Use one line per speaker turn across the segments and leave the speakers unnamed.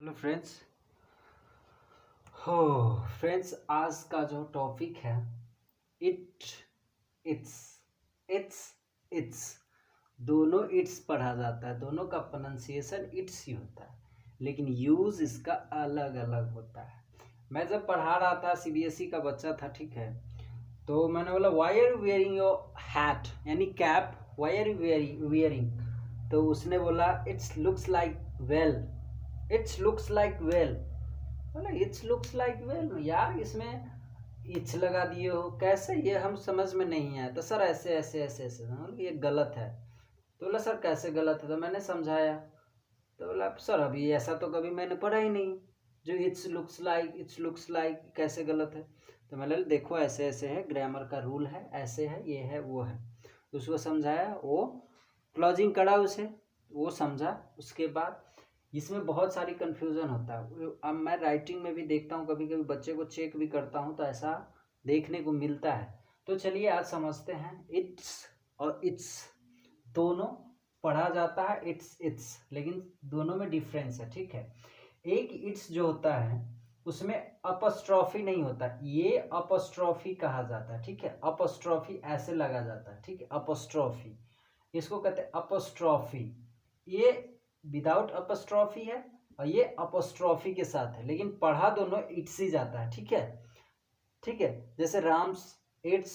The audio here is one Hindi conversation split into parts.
Hello friends. हो फ्रेंड्स, आज का जो टॉपिक है इट इट्स इट्स इट्स दोनों इट्स पढ़ा जाता है। दोनों का प्रोनाउंसिएशन इट्स ही होता है, लेकिन यूज़ इसका अलग अलग होता है। मैं जब पढ़ा रहा था, सीबीएसई का बच्चा था, ठीक है, तो मैंने बोला why are you wearing your hat, यानी cap, why are you wearing. तो उसने बोला it's looks like well, it's looks like well. बोला इट्स लुक्स लाइक वेल, यार इसमें इट्स लगा दिए हो, कैसे, ये हम समझ में नहीं आया। तो सर ऐसे ऐसे ऐसे ऐसे, मतलब ये गलत है। तो बोला सर कैसे गलत है, तो मैंने समझाया। तो बोला सर अभी ऐसा तो कभी मैंने पढ़ा ही नहीं, जो इट्स लुक्स लाइक कैसे गलत है। तो मैंने देखो ऐसे ऐसे है, ग्रामर का रूल है, ऐसे है, ये है, वो है। तो उसको समझाया, वो क्लॉजिंग करा उसे, वो समझा। उसके बाद इसमें बहुत सारी कन्फ्यूज़न होता है। अब मैं राइटिंग में भी देखता हूँ, कभी कभी बच्चे को चेक भी करता हूँ, तो ऐसा देखने को मिलता है। तो चलिए आज समझते हैं। इट्स और इट्स दोनों पढ़ा जाता है इट्स इट्स, लेकिन दोनों में डिफरेंस है, ठीक है। एक इट्स जो होता है उसमें अपस्ट्रॉफी नहीं होता, ये अपस्ट्रॉफी कहा जाता है, ठीक है। अपस्ट्रॉफी ऐसे लगा जाता है, ठीक है, अपस्ट्रॉफी, इसको कहते हैं अपस्ट्रॉफी। ये विदाउट अपस्ट्रॉफी है और ये अपस्ट्रॉफी के साथ है, लेकिन पढ़ा दोनों इट्स ही जाता है, ठीक है। ठीक है, जैसे राम्स इट्स,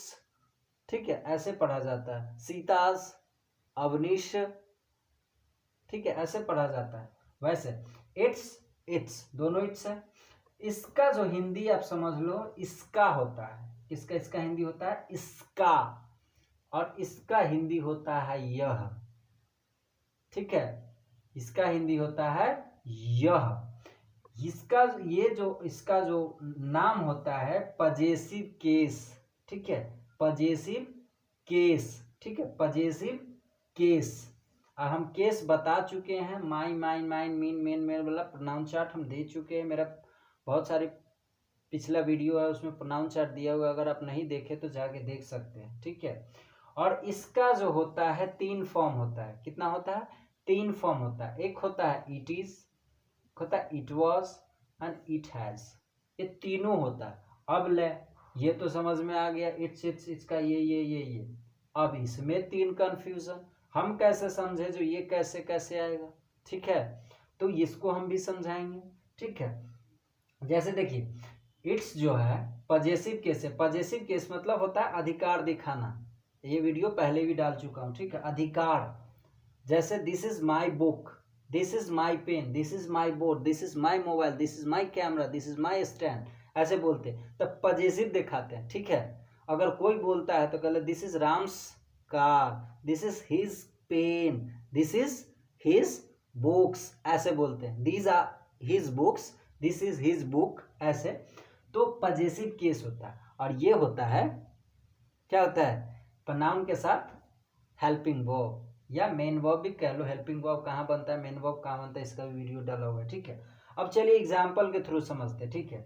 ठीक है, ऐसे पढ़ा जाता है। सीतास, अवनीश, ठीक है, ऐसे पढ़ा जाता है। वैसे इट्स इट्स दोनों इट्स है। इसका जो हिंदी आप समझ लो, इसका होता है। किसका? इसका हिंदी होता है इसका, और इसका हिंदी होता है यह, ठीक है। इसका हिंदी होता है यह। इसका इसका जो नाम होता है पजेसिव केस, ठीक है, पजेसिव केस, ठीक है, पजेसिव केस। और हम केस बता चुके हैं, my mine mine mean men men वाला प्रोनाउन चार्ट हम दे चुके हैं। मेरा बहुत सारे पिछला वीडियो है, उसमें प्रोनाउन चार्ट दिया हुआ है, अगर आप नहीं देखे तो जाके देख सकते हैं, ठीक है। और इसका जो होता है 3 फॉर्म होता है। कितना होता है? 3 फॉर्म होता है। एक होता है इट इज, होता है it was and it has, ये तीनों होता है। अब ले, ये तो समझ में आ गया, इट्स इसका ये। अब इसमें 3 कंफ्यूजन, हम कैसे समझे जो ये कैसे कैसे आएगा, ठीक है। तो इसको हम भी समझाएंगे, ठीक है। जैसे देखिए इट्स जो है पजेसिव केस है। पजेसिव केस मतलब होता है अधिकार दिखाना, ये वीडियो पहले भी डाल चुका हूँ, ठीक है। अधिकार, जैसे this is my book, this is my pen, this is my board, this is my mobile, this is my camera, this is my stand, ऐसे बोलते हैं तब पजेसिव दिखाते हैं, ठीक है। अगर कोई बोलता है तो कहते this is Ram's car, this is his pen, this is his books, ऐसे बोलते हैं। These are his books, this is his book, ऐसे। तो पजेसिव केस होता है। और ये होता है, क्या होता है, प्रोनाउन के साथ हेल्पिंग वर्ब, या मेन वर्ब भी कह लो। हेल्पिंग वर्ब कहाँ बनता है, मेन वर्ब कहाँ बनता है, इसका भी वीडियो डाला हुआ है, ठीक है। अब चलिए एग्जाम्पल के थ्रू समझते हैं, ठीक है।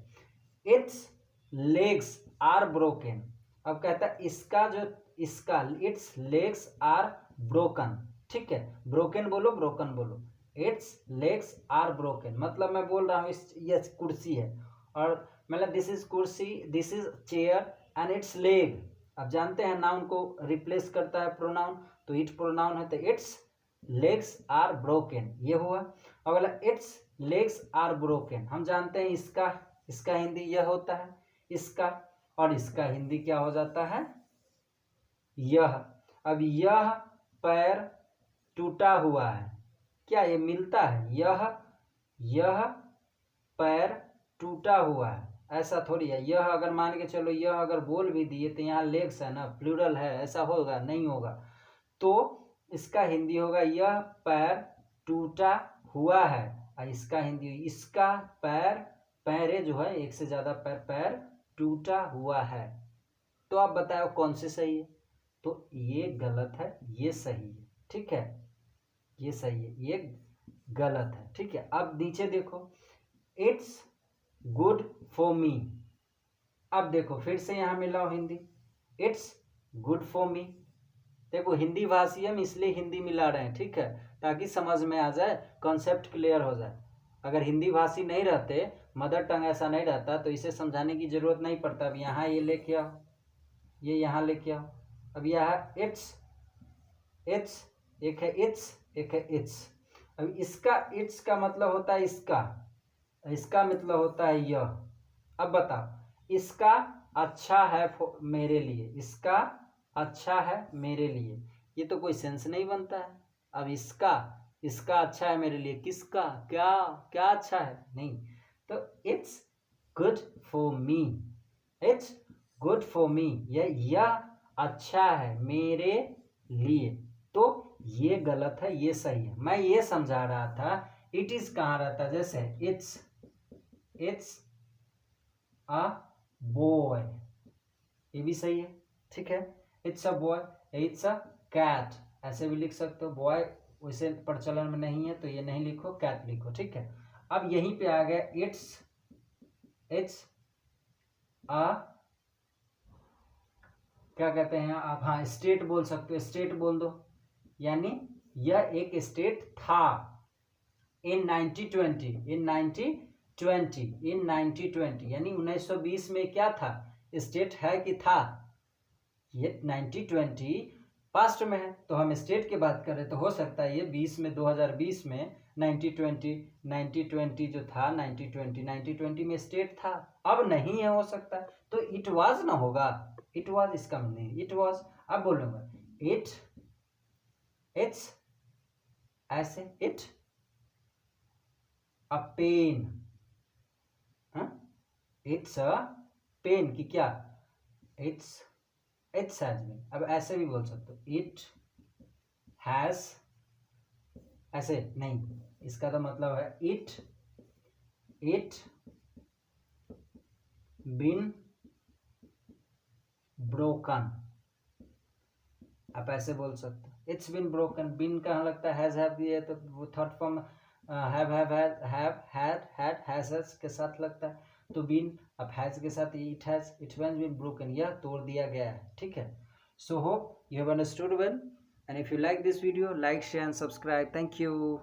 Its legs are broken. अब कहता है इसका जो, इसका इट्स लेग्स आर ब्रोकन, ठीक है। ब्रोकन बोलो, ब्रोकन बोलो। इट्स लेग्स आर ब्रोकन मतलब मैं बोल रहा हूँ इस, ये कुर्सी है, और मतलब दिस इज कुर्सी, this is chair and it's leg. अब जानते हैं नाउन को रिप्लेस करता है प्रोनाउन, तो इट प्रोनाउन है, तो इट्स लेग्स आर ब्रोकन, ये हुआ। और बोला इट्स लेग्स आर ब्रोकन, हम जानते हैं इसका हिंदी यह होता है, इसका, और इसका हिंदी क्या हो जाता है, यह। अब यह पैर टूटा हुआ है, क्या ये मिलता है, यह पैर टूटा हुआ है, ऐसा थोड़ी है। यह अगर मान के चलो, यह अगर बोल भी दिए तो यहाँ लेग्स है ना, प्लूरल है, ऐसा होगा नहीं होगा। तो इसका हिंदी होगा यह पैर टूटा हुआ है, और इसका हिंदी इसका पैर, पैरे जो है एक से ज्यादा पैर, पैर टूटा हुआ है। तो आप बताओ कौन से सही है? तो ये गलत है, ये सही है, ठीक है। ये सही है, ये गलत है, ठीक है। अब नीचे देखो, इट्स गुड फॉर मी। अब देखो फिर से यहां मिलाओ Hindi, it's good for me. देखो हिंदी भाषी हम इसलिए हिंदी मिला रहे हैं, ठीक है, ताकि समझ में आ जाए, कॉन्सेप्ट क्लियर हो जाए। अगर हिंदी भाषी नहीं रहते, मदर टंग ऐसा नहीं रहता, तो इसे समझाने की जरूरत नहीं पड़ता। अब यहाँ ये लेके आओ, ये यहाँ लेके आओ। अब यहाँ इट्स, इट्स, एक है इट्स, एक है इट्स। अब इसका इट्स का मतलब होता है इसका, इसका मतलब होता है यह। अब बताओ, इसका अच्छा है मेरे लिए, इसका अच्छा है मेरे लिए, ये तो कोई सेंस नहीं बनता है। अब इसका, इसका अच्छा है मेरे लिए, किसका, क्या, क्या अच्छा है, नहीं। तो it's good for me, it's good for me, यह अच्छा है मेरे लिए। तो ये गलत है, ये सही है। मैं ये समझा रहा था इट इज कहाँ रहता है, जैसे इट्स अ बॉय, ये भी सही है, ठीक है। It's a boy, it's a cat, ऐसे भी लिख सकते हो। बॉय वैसे प्रचलन में नहीं है तो ये नहीं लिखो, कैट लिखो, ठीक है। अब यहीं पे आ गया इट्स अ, क्या कहते हैं आप, हाँ स्टेट बोल सकते हो, स्टेट बोल दो। यानी यह एक स्टेट था इन 1920, इन 1920 यानी 1920 में क्या था, स्टेट है कि था। ये 1920 पास्ट में है, तो हम स्टेट की बात करें तो हो सकता है ये 20 में, 2020 में 1920 जो था, 1920 में स्टेट था, अब नहीं है, हो सकता है। तो इट वाज ना होगा, इट वाज इसका नहीं, इट वाज। अब बोलूंगा इट्स, ऐसे it a pen, it's a pen की क्या, इट्स, इट्स हैज बीन। अब ऐसे भी बोल सकते हो, इट हैज, ऐसे नहीं, इसका तो मतलब है इट बीन ब्रोकन। आप ऐसे बोल सकते हो, इट्स बीन ब्रोकन। बीन कहाँ लगता है, हैज, हैव दिए तो वो थर्ड फॉर्म हैव हैज के साथ लगता है, तो बीन। अब हैज के साथ it has, it has been broken, यह तोड़ दिया गया है, ठीक है। So hope you have understood well, and if you like this video, like, share and subscribe. Thank you.